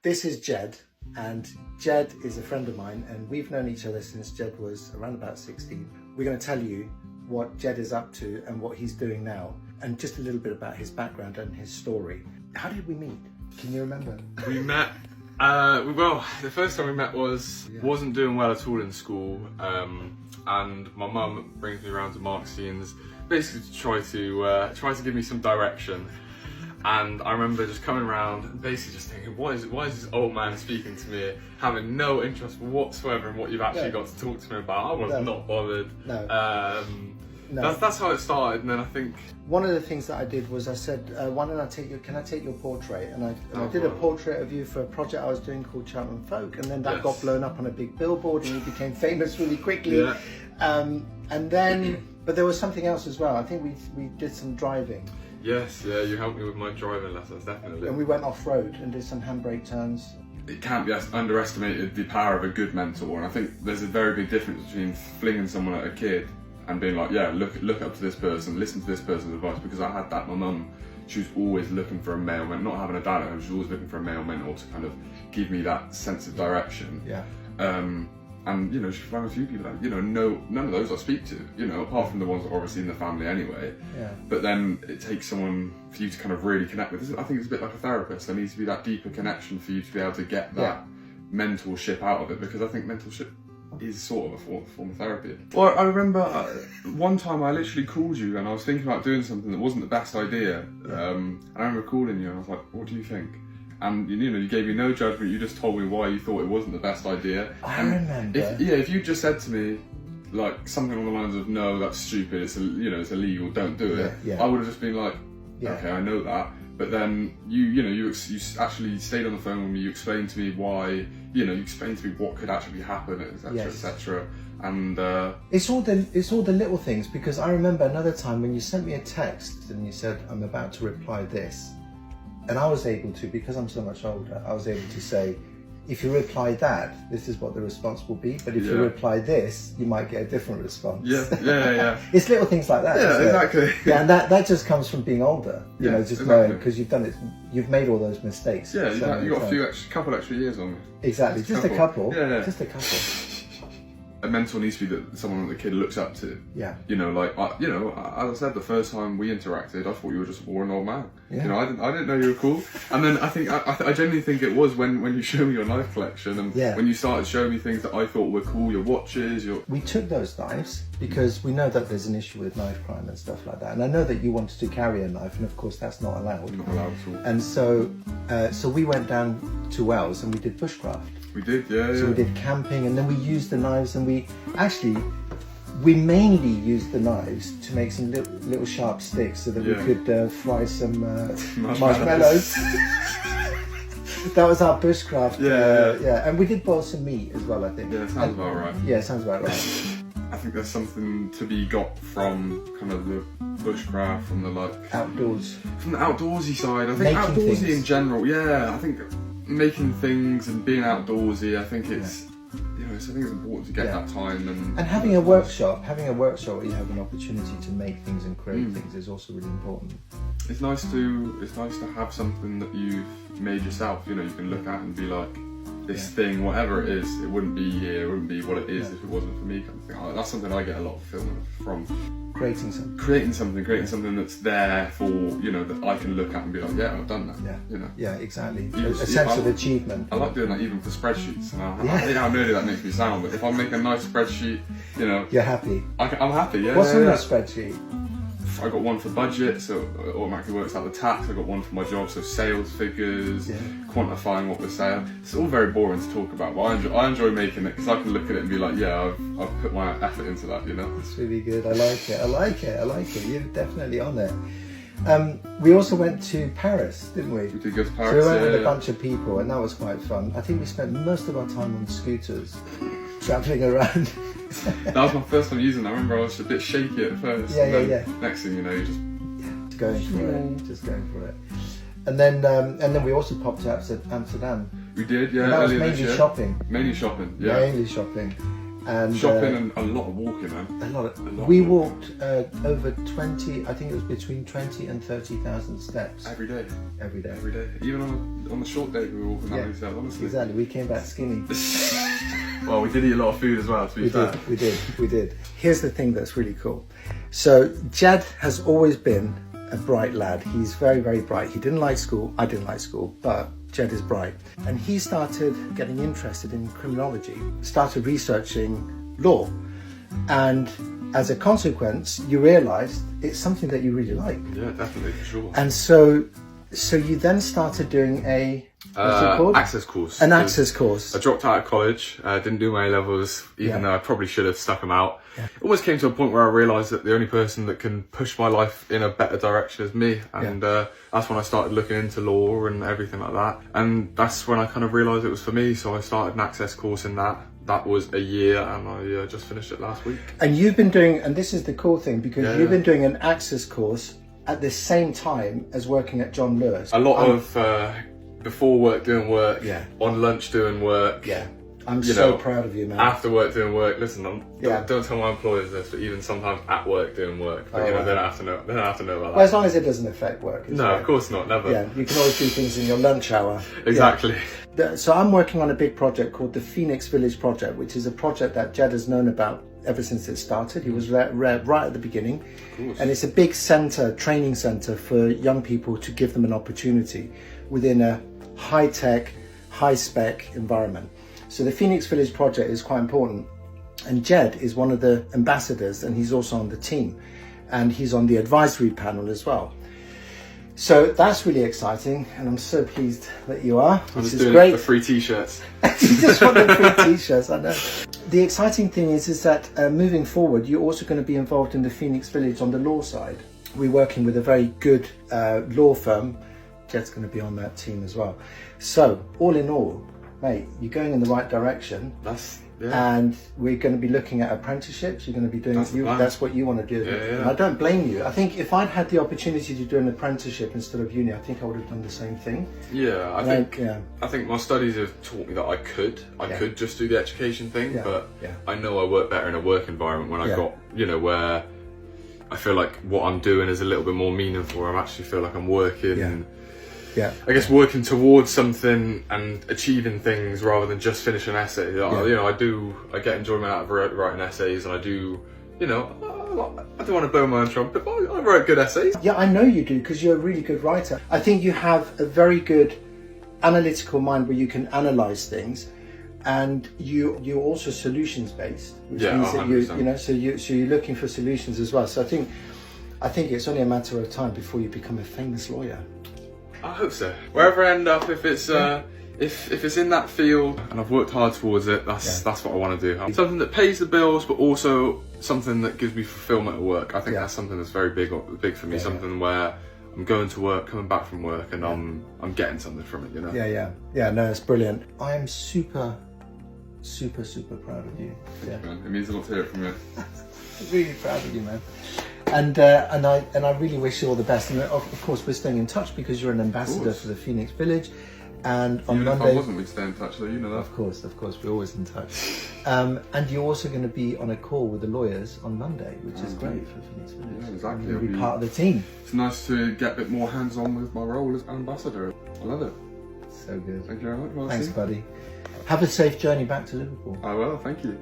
This is Jed, and Jed is a friend of mine, and we've known each other since Jed was around about 16. We're going to tell you what Jed is up to and what he's doing now, and just a little bit about his background and his story. How did we meet? Can you remember? We met, well, the first time we met wasn't doing well at all in school, and my mum brings me around to Marxians, basically to try to give me some direction. And I remember just coming around and basically just thinking, why is this old man speaking to me, having no interest whatsoever in what you've actually got to talk to me about? I was not bothered. No. That's how it started, and then I think one of the things that I did was I said, why don't I can I take your portrait? And I did a portrait of you for a project I was doing called Cheltenham Folk, and then that got blown up on a big billboard, and you became famous really quickly. Yeah. And then, but there was something else as well. I think we did some driving. Yes, yeah, you helped me with my driving lessons, definitely. And we went off-road and did some handbrake turns. It can't be underestimated, the power of a good mentor, and I think there's a very big difference between flinging someone at a kid and being like, yeah, look up to this person, listen to this person's advice, because I had that. My mum, she was always looking for a male mentor, not having a dad at home, she was always looking for a male mentor to kind of give me that sense of direction. Yeah. And, you know, she found a few people that, you know, none of those I speak to, you know, apart from the ones that are obviously in the family anyway. Yeah. But then it takes someone for you to kind of really connect with. I think it's a bit like a therapist. There needs to be that deeper connection for you to be able to get that mentorship out of it, because I think mentorship is sort of a form of therapy. Well, I remember one time I literally called you and I was thinking about doing something that wasn't the best idea. And I remember calling you and I was like, what do you think? And you know, you gave me no judgment, you just told me why you thought it wasn't the best idea. I remember. If you just said to me, like, something along the lines of, no, that's stupid, it's illegal, don't do it, I would have just been like, okay, I know that. But then you actually stayed on the phone with me, you explained to me why, you explained to me what could actually happen, etc, etc. And it's all the little things, because I remember another time when you sent me a text and you said, I'm about to reply this. And I was able to, because I'm so much older, I was able to say, if you reply that, this is what the response will be. But if you reply this, you might get a different response. Yeah. It's little things like that. Yeah, exactly. Yeah, and that just comes from being older. You know, just knowing, because you've done it, you've made all those mistakes. Yeah, you got a couple extra years on me. Exactly, just a couple. Yeah. Just a couple. A mentor needs to be someone that the kid looks up to. Yeah. You know, like as I said, the first time we interacted, I thought you were just a boring old man. Yeah. You know, I didn't know you were cool. And then I think I genuinely think it was when you showed me your knife collection and when you started showing me things that I thought were cool, your watches, We took those knives because we know that there's an issue with knife crime and stuff like that. And I know that you wanted to carry a knife, and of course that's not allowed. Not allowed at all. And so we went down to Wells and we did bushcraft. We did, yeah. So we did camping, and then we used the knives, and we mainly used the knives to make some little sharp sticks so that we could fry some marshmallows. That was our bushcraft. Yeah. And we did boil some meat as well, I think. Yeah, sounds about right. Yeah, sounds about right. I think there's something to be got from kind of the bushcraft, from the outdoors. From the outdoorsy side. I think making outdoorsy things in general, I think making things and being outdoorsy, I think it's I think it's important to get that time and having a workshop where you have an opportunity to make things and create things is also really important. It's nice to have something that you've made yourself. You can look at and be like, this thing, whatever it is, it wouldn't be here, it wouldn't be what it is if it wasn't for me, kind of thing. That's something I get a lot of fulfillment from. Creating something that's there for, that I can look at and be like, yeah, I've done that. Yeah, exactly. A sense of achievement. I like doing that even for spreadsheets. And I hate how nerdy that makes me sound, but if I make a nice spreadsheet, you're happy. I'm happy, yeah. What's on that spreadsheet? I got one for budget, so it automatically works out the tax. I got one for my job, so sales figures, quantifying what we're saying. It's all very boring to talk about, but I enjoy making it because I can look at it and be like, yeah, I've put my effort into that, It's really good. I like it. You're definitely on it. We also went to Paris, didn't we? We did go to Paris. So we went with a bunch of people, and that was quite fun. I think we spent most of our time on scooters, travelling around. That was my first time using it. I remember I was a bit shaky at first. Next thing you know, you just going for it. And then we also popped out to Amsterdam. We did, yeah. And that was mainly shopping. Mainly shopping, yeah. Mainly shopping. And shopping and a lot of walking, man. We walked over 20. I think it was between 20 and 30,000 steps Every day. every day. Every day. Even on the short day we were walking down these steps, honestly. Exactly. We came back skinny. Well, we did eat a lot of food as well, to be fair. We did. Here's the thing that's really cool. So Jed has always been a bright lad. He's very, very bright. He didn't like school. I didn't like school, but Jed is bright. And he started getting interested in criminology, started researching law. And as a consequence, you realised it's something that you really like. Yeah, definitely, for sure. And so you then started doing a what's it called? Access course. An access course. I dropped out of college, didn't do my A-levels, even though I probably should have stuck them out. Yeah. It almost came to a point where I realised that the only person that can push my life in a better direction is me. And that's when I started looking into law and everything like that. And that's when I kind of realised it was for me. So I started an access course in that. That was a year, and I just finished it last week. And you've been doing, and this is the cool thing, because you've been doing an access course at the same time as working at John Lewis. A lot of before work doing work, on lunch doing work. Yeah, I'm so proud of you, man. After work doing work. Listen, don't tell my employers this, but even sometimes at work doing work. But they don't have to know. They don't have to know about that. Well, as long as it doesn't affect work. No, of course not. Never. Yeah, you can always do things in your lunch hour. Exactly. Yeah. So I'm working on a big project called the Phoenix Village Project, which is a project that Jed has known about ever since it started. He was right at the beginning. And it's a big training centre for young people to give them an opportunity within a high-tech, high-spec environment. So the Phoenix Village Project is quite important. And Jed is one of the ambassadors, and he's also on the team. And he's on the advisory panel as well. So that's really exciting, and I'm so pleased that you are, which is great. For free t-shirts. You just want the free t-shirts, I know. The exciting thing is that moving forward, you're also going to be involved in the Phoenix Village on the law side. We're working with a very good law firm. Jed's going to be on that team as well. So all in all, mate, you're going in the right direction. And we're going to be looking at apprenticeships. You're going to be doing that's what you want to do. And I don't blame you. I think if I'd had the opportunity to do an apprenticeship instead of uni, I think I would have done the same thing. I think my studies have taught me that I could just do the education thing, but I know I work better in a work environment when I got, where I feel like what I'm doing is a little bit more meaningful. I actually feel like I'm working I guess working towards something and achieving things rather than just finishing essays. I get enjoyment out of writing essays, and I do want to blow my own trumpet, but I write good essays. Yeah, I know you do, because you're a really good writer. I think you have a very good analytical mind where you can analyse things, and you're also solutions based, which means that so you're looking for solutions as well. So I think it's only a matter of time before you become a famous lawyer. I hope so. Wherever I end up, if it's if it's in that field and I've worked hard towards it, that's what I want to do. Something that pays the bills, but also something that gives me fulfillment at work. I think that's something that's very big for me. Something where I'm going to work, coming back from work, and I'm getting something from it. Yeah. No, it's brilliant. I am super proud of you. Thank you, man. It means a lot to hear it from you. Really proud of you, man. And I really wish you all the best. And of course, we're staying in touch because you're an ambassador for the Phoenix Village. And on Monday, if I wasn't, we'd stay in touch, though. You know that. Of course, we're always in touch. And you're also going to be on a call with the lawyers on Monday, which is great for Phoenix Village. Yeah, exactly. You'll be part of the team. It's nice to get a bit more hands-on with my role as ambassador. I love it. So good. Thank you very much. Thanks, buddy. Have a safe journey back to Liverpool. I will. Thank you.